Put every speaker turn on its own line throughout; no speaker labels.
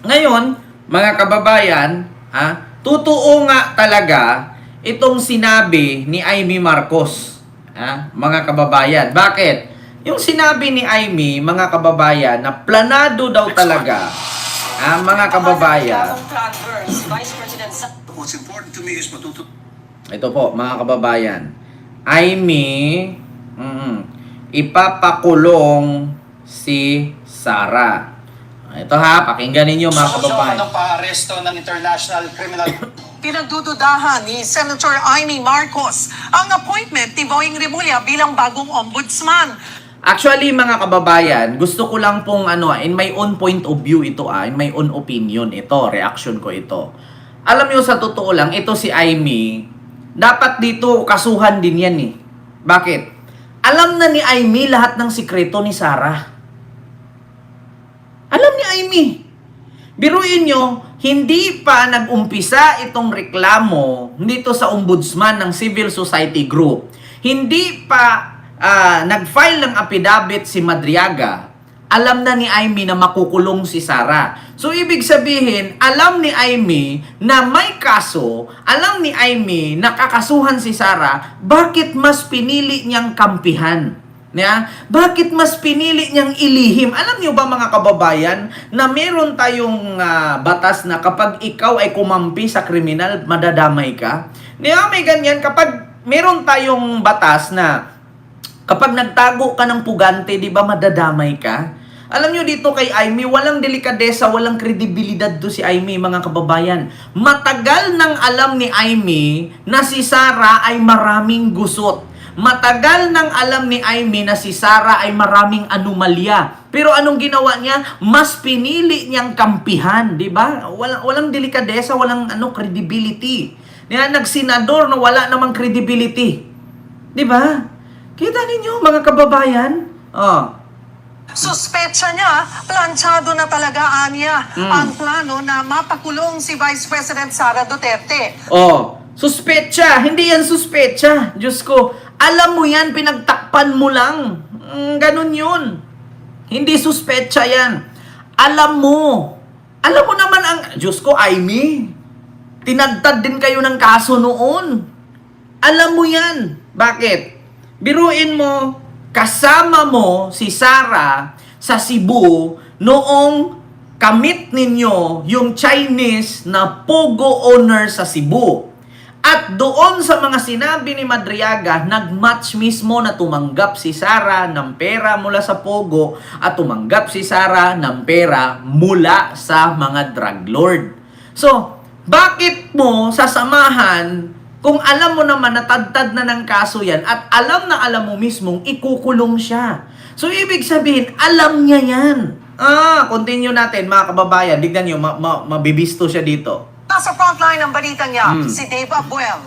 Ngayon, mga kababayan, totoo nga talaga itong sinabi ni Amy Marcos, mga kababayan. Bakit? Yung sinabi ni Amy, mga kababayan, na planado daw talaga, mga kababayan.
What's important to me is
Ito po, mga kababayan. Amy, ipapakulong si Sara. Ito pakinggan ninyo mga kababayan.
ng paaresto ng International Criminal
Pinagdududahan ni Senator Amy Marcos ang appointment ni Boying Rimulya bilang bagong ombudsman.
Actually, mga kababayan, gusto ko lang pong in my own point of view ito, in my own opinion ito, reaction ko ito. Alam niyo, sa totoo lang, ito si Amy, dapat dito kasuhan din yan eh. Bakit? Alam na ni Amy lahat ng sikreto ni Sara. Alam ni Amy. Biruin nyo, hindi pa nag-umpisa itong reklamo dito sa ombudsman ng Civil Society Group. Hindi pa nag-file ng affidavit si Madriaga. Alam na ni Amy na makukulong si Sara. So, ibig sabihin, alam ni Amy na may kaso, alam ni Amy na kakasuhan si Sara, bakit mas pinili niyang kampihan? Bakit mas pinili niyang ilihim? Alam niyo ba, mga kababayan, na meron tayong batas na kapag ikaw ay kumampi sa kriminal, madadamay ka? May ganyan, kapag meron tayong batas na kapag nagtago ka ng pugante, di ba madadamay ka? Alam nyo dito kay Amy, walang delikadesa, walang kredibilidad to si Amy, mga kababayan. Matagal nang alam ni Amy na si Sara ay maraming gusot. Matagal nang alam ni Amy na si Sara ay maraming anomalya. Pero anong ginawa niya? Mas pinili niyang kampihan, di ba? Walang delikadesa, walang credibility. Nagsenador na wala namang credibility. Di ba? Kita ninyo, mga kababayan?
Suspecha niya, planchado na talaga aniya ang plano na mapakulong si Vice President Sara Duterte.
Suspecha. Hindi yan suspecha. Diyos ko, alam mo yan, pinagtakpan mo lang. Ganun yun. Hindi suspecha yan. Alam mo. Alam mo naman ang... Diyos ko, Amy, tinagtad din kayo ng kaso noon. Alam mo yan. Bakit? Biruin mo, kasama mo si Sara sa Cebu noong kamit ninyo yung Chinese na Pogo owner sa Cebu. At doon sa mga sinabi ni Madriaga, nag-match mismo na tumanggap si Sara ng pera mula sa Pogo at tumanggap si Sara ng pera mula sa mga drug lord. So, bakit mo sasamahan kung alam mo naman na tad-tad na ng kaso yan at alam na alam mo mismong ikukulong siya? So, ibig sabihin, alam niya yan. Continue natin, mga kababayan. Dignan nyo, mabibisto siya dito.
Nasa frontline ng balita niya, si Dave Abuel.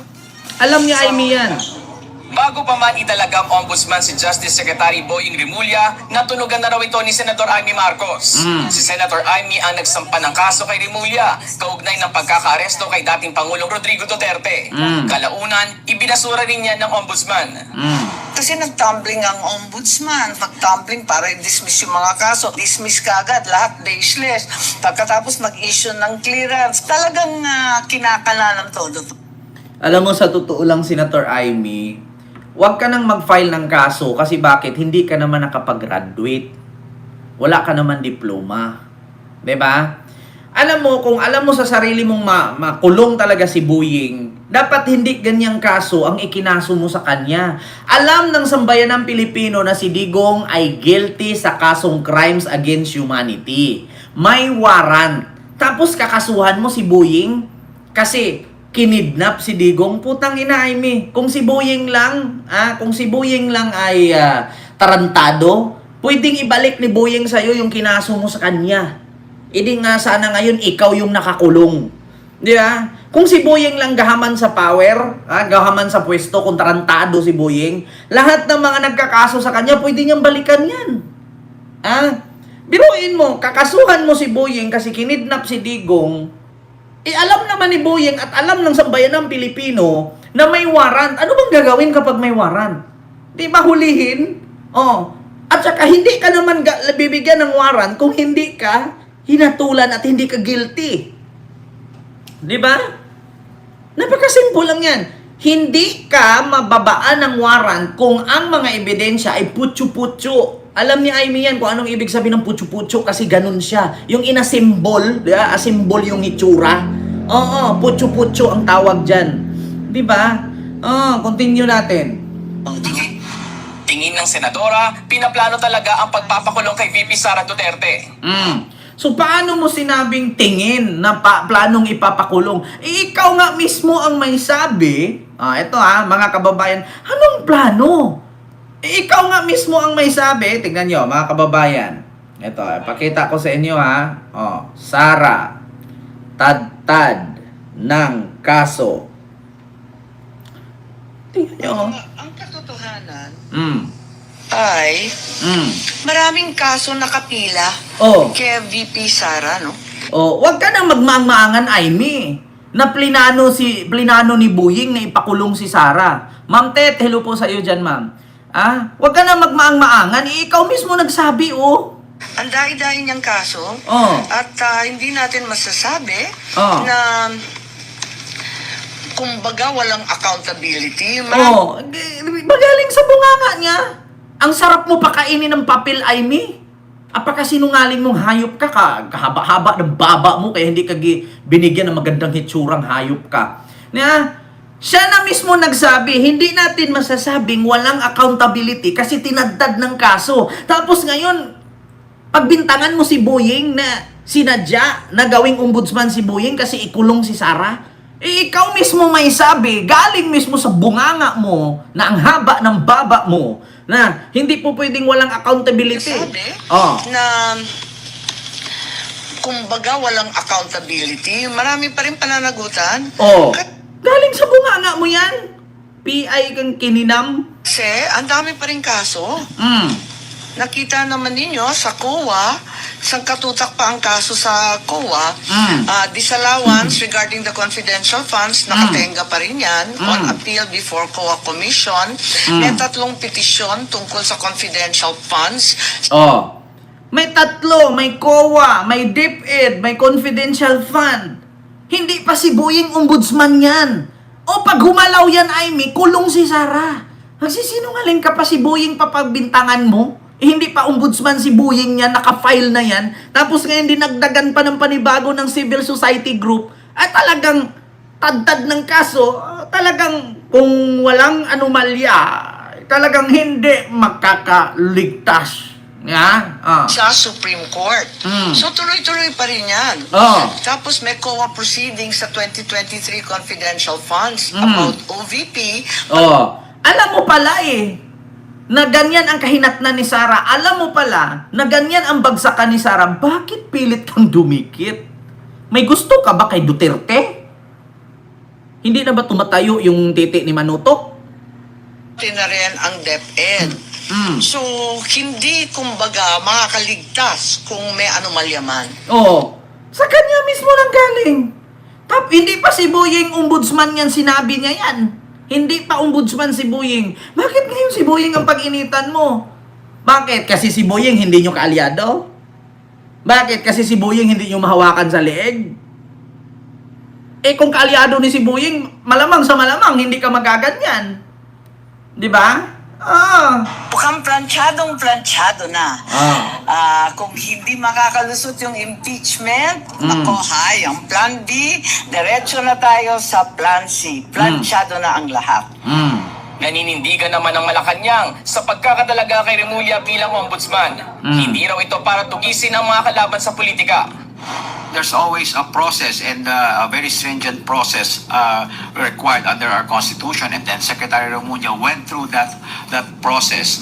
Alam niya, Amy, yan.
Bago pa man italagang ombudsman si Justice Secretary Boying Rimulya, natunugan na raw ito ni Senator Amy Marcos. Si Senator Amy ang nagsampa ng kaso kay Rimulya, kaugnay ng pagkakaaresto kay dating Pangulong Rodrigo Duterte. Kalaunan, ibinasura rin niya ng ombudsman.
Kasi nag-tumbling ang ombudsman. Nag-tumbling para i-dismiss yung mga kaso. Dismiss kagad, lahat baseless. Pagkatapos mag-issue ng clearance. Talagang kinakala ng todo.
Alam mo, sa totoo lang, Senator Amy, huwag ka nang mag-file ng kaso kasi bakit? Hindi ka naman nakapag-graduate. Wala ka naman diploma. 'Di ba? Alam mo, kung alam mo sa sarili mong makulong talaga si Boying, dapat hindi ganyang kaso ang ikinaso mo sa kanya. Alam ng sambayanang Pilipino na si Digong ay guilty sa kasong crimes against humanity. May warrant. Tapos kakasuhan mo si Boying kasi kinidnap si Digong. Putang ina, Amy. Kung si Boying lang ay tarantado, pwedeng ibalik ni Boying sa'yo yung kinaso mo sa kanya. Hindi nga sana ngayon ikaw yung nakakulong. Di ba? Kung si Boying lang gahaman sa power, gahaman sa pwesto, kung tarantado si Boying, lahat ng mga nagkakaso sa kanya, pwede niyang balikan yan. Biruin mo, kakasuhan mo si Boying kasi kinidnap si Digong, alam naman ni Boying at alam ng sambayanang Pilipino na may warrant. Ano bang gagawin kapag may warrant? Di ba hulihin? At saka hindi ka naman bibigyan ng warrant kung hindi ka hinatulan at hindi ka guilty. Di ba? Napakasimple lang yan. Hindi ka mababaan ng warrant kung ang mga ebidensya ay putyo-putyo. Alam ni Amy yan kung anong ibig sabihin ng putyo-putyo kasi ganun siya. Yung inasimbol, asimbol yung itsura. Oo, putyo-putyo ang tawag dyan. Di ba? Continue natin.
Tingin ng senadora, pinaplano talaga ang pagpapakulong kay VP Sara Duterte.
So, paano mo sinabing tingin na planong ipapakulong? Ikaw nga mismo ang may sabi. Ito mga kababayan. Anong plano? Ikaw nga mismo ang may sabi. Tingnan nyo, mga kababayan. Ito, pakita ko sa inyo Sara, tad ng kaso. Tingnan nyo.
Ang katotohanan
Mm.
ay
Mm.
maraming kaso nakapila
Oh.
kay VP Sara, no?
Wag ka nang magmaang-maangan, Amy. Na plinano ni Buying na ipakulong si Sara. Ma'am Tet, hello po sa iyo dyan, ma'am. Wag ka nang magmaang-maangan. Ikaw mismo nagsabi,
Ang dahil-dahil niyang kaso.
Oh.
At hindi natin masasabi
Oh.
na kumbaga walang accountability.
Magaling sa bunganga niya. Ang sarap mo pakainin ng papel, Amy. Apakasinungaling mong hayop ka, kahaba-haba ng baba mo, kaya hindi ka binigyan ng magandang hitsurang hayop ka. Siya na mismo nagsabi, hindi natin masasabing walang accountability kasi tinaddad ng kaso. Tapos ngayon, pagbintangan mo si Buying na sinadya na gawing ombudsman si Buying kasi ikulong si Sara. Ikaw mismo may sabi, galing mismo sa bunganga mo na ang haba ng baba mo na hindi po pwedeng walang accountability.
Sabi na kumbaga walang accountability. Marami pa rin pananagutan.
Galing sa bunganga mo yan. PI kang kininam.
Kasi ang dami pa rin kaso. Nakita naman ninyo sa COA, isang katutak pa ang kaso sa COA, disallowance regarding the confidential funds, nakatenga pa rin yan on appeal before COA Commission. May 3 petisyon tungkol sa confidential funds.
May 3, may COA, may DepEd, may confidential fund. Hindi pa si Buying ombudsman yan. Pag humalaw yan, Amy, kulong si Sara. Magsisinungaling ka pa si Buying papagbintangan mo? Hindi pa ombudsman si Buying yan, naka-file na yan. Tapos ngayon dinagdagan pa ng panibago ng civil society group. At talagang tad ng kaso, talagang kung walang anomalya, talagang hindi makakaligtas.
Sa Supreme Court. So tuloy-tuloy pa rin yan. Tapos may COA proceedings sa 2023 confidential funds about OVP.
Alam mo pala na ganyan ang kahinatnan ni Sara. Alam mo pala na ganyan ang bagsakan ni Sara. Bakit pilit kang dumikit? May gusto ka ba kay Duterte? Hindi na ba tumatayo yung titi ni Manutok?
Na rin ang DepEd. So, hindi kumbaga makakaligtas kung may anomalya man.
Sa kanya mismo nang galing. Hindi pa si Buying ombudsman yan, sinabi niya yan. Hindi pa ombudsman si Buying. Bakit ngayon si Buying ang pag-initan mo? Bakit? Kasi si Buying hindi nyo kaalyado? Bakit? Kasi si Buying hindi nyo mahawakan sa leeg? Kung kaalyado ni si Buying, malamang sa malamang, hindi ka magaganyan. Di ba?
Mukhang planchadong-planchado na. Kung hindi makakalusot yung impeachment, ako, ang plan B, diretso na tayo sa plan C. Planchado na ang lahat.
Naninindigan naman ng Malacanang sa pagkakatalaga kay Remulla bilang ombudsman. Hindi raw ito para tugisin ang mga kalaban sa politika.
There's always a process and a very stringent process required under our constitution, and then Secretary Remulla went through that process,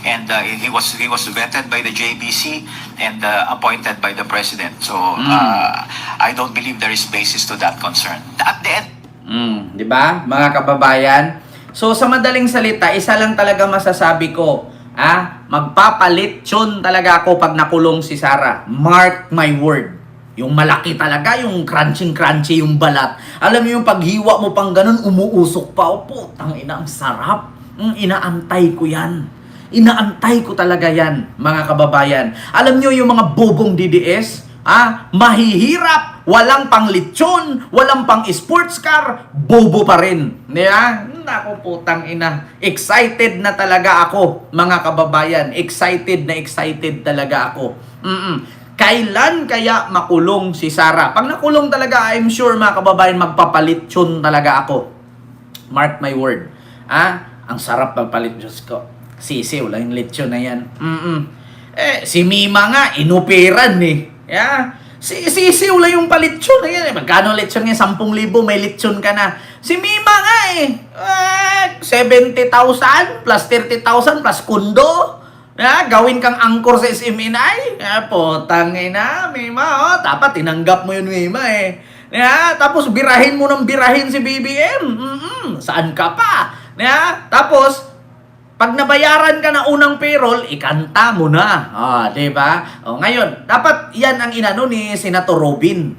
and he was vetted by the JBC and appointed by the president. So I don't believe there is basis to that concern. At the end,
di ba, mga kababayan? So sa madaling salita, isa lang talaga masasabi ko. Magpapalit yun talaga ako pag nakulong si Sara. Mark my word. Yung malaki talaga, yung crunching-crunchy yung balat. Alam mo yung paghiwa mo pang ganun, umuusok pa. Putang ina, ang sarap. Inaantay ko yan. Inaantay ko talaga yan, mga kababayan. Alam nyo yung mga bobong DDS, mahihirap, walang pang lechon, walang pang sports car, bobo pa rin. Diba? Naku putang ina. Excited na talaga ako, mga kababayan. Excited talaga ako. Kailan kaya makulong si Sara? Pag nakulong talaga, I'm sure mga kababayan, magpapalitsyon talaga ako. Mark my word. Ang sarap magpalit. Diyos ko. Sisi, wala yung lechon na yan. Si Mima nga, inuperan eh. Sisi, wala yung palitsyon na yan. Magkano lechon nga? 10,000, may lechon ka na. Si Mima nga 70,000 plus 30,000 plus kundo. Gawin kang angkor sa SMNI. Potang ina, Mima. Dapat tinanggap mo yun, Mima tapos birahin mo ng birahin si BBM. Saan ka pa? Tapos, pag nabayaran ka na unang payroll, ikanta mo na. Diba? Ngayon, dapat yan ang inano ni Senator Robin.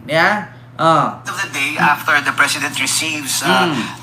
Of the day, after the president receives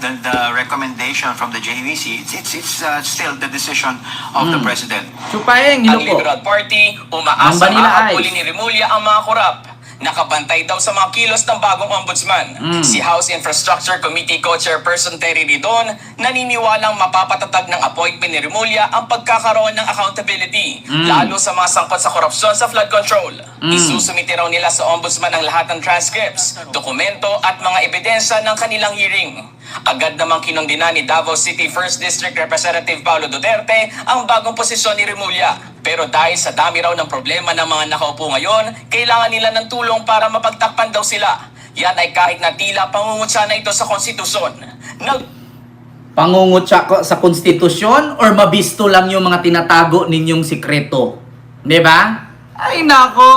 the recommendation from the JVC, it's still the decision of the president.
Chupayeng,
Ang
hilo po.
Liberal Party,
Ang
umaasa
Vanilla
makakuli
Ice.
ni Remulla ang mga korap. Nakabantay daw sa mga kilos ng bagong ombudsman. Si House Infrastructure Committee Co-Chairperson Terry Ridon naniniwalang mapapatatag ng appointment ni Remulla ang pagkakaroon ng accountability, lalo sa mga sangkot sa korupsyon sa flood control. Isusumite raw nila sa ombudsman ang lahat ng transcripts, dokumento at mga ebidensya ng kanilang hearing. Agad namang kinondena ni Davao City 1st District Representative Paulo Duterte ang bagong posisyon ni Remulla. Pero dahil sa dami raw ng problema ng mga nakaupo ngayon, kailangan nila ng tulong para mapagtakpan daw sila. Yan ay kahit na tila pangungutya na ito sa konstitusyon.
Pangungutya ko sa konstitusyon or mabisto lang yung mga tinatago ninyong sikreto? Diba? Ay nako,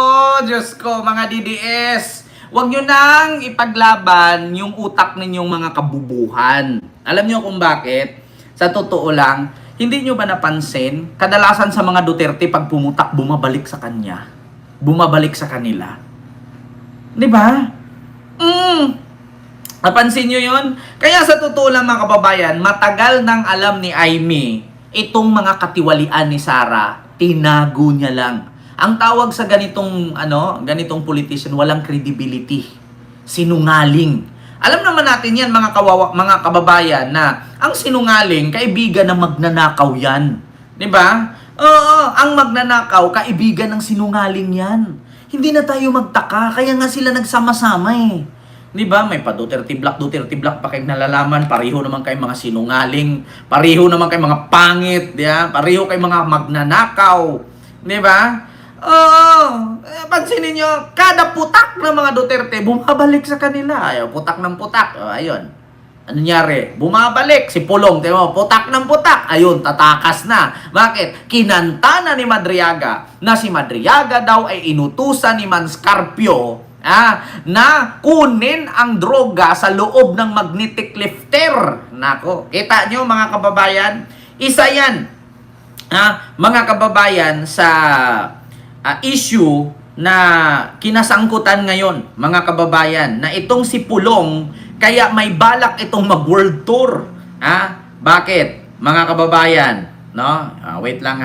Diyos ko, mga DDS. Huwag nyo nang ipaglaban yung utak ninyong mga kabubuhan. Alam nyo kung bakit? Sa totoo lang, hindi nyo ba napansin, kadalasan sa mga Duterte, pag pumutak, bumabalik sa kanya. Bumabalik sa kanila. Diba? Napansin nyo yun? Kaya sa totoo lang mga kababayan, matagal nang alam ni Aimee, itong mga katiwalian ni Sara, tinago niya lang. Ang tawag sa ganitong politician, walang credibility. Sinungaling. Alam naman natin yan mga kababayan na ang sinungaling, kaibigan ng magnanakaw yan. 'Di ba? Ang magnanakaw, kaibigan ng sinungaling yan. Hindi na tayo magtaka, kaya nga sila nagsama-sama eh. 'Di ba? May pa Duterte Black pa kayong nalalaman, pareho naman kayong mga sinungaling, pareho naman kayong mga pangit, pareho kayong mga magnanakaw. 'Di ba? Pansinin nyo, kada putak ng mga Duterte, bumabalik sa kanila. Putak ng putak. Ayun. Ano nangyari? Bumabalik. Si Pulong, putak ng putak. Ayun, tatakas na. Bakit? Kinanta na ni Madriaga na si Madriaga daw ay inutusan ni Manscarpio na kunin ang droga sa loob ng magnetic lifter. Nako, kita nyo mga kababayan? Isa yan, mga kababayan, sa issue na kinasangkutan ngayon, mga kababayan, na itong si Pulong, kaya may balak itong mag-world tour. Bakit? Mga kababayan, no? Wait lang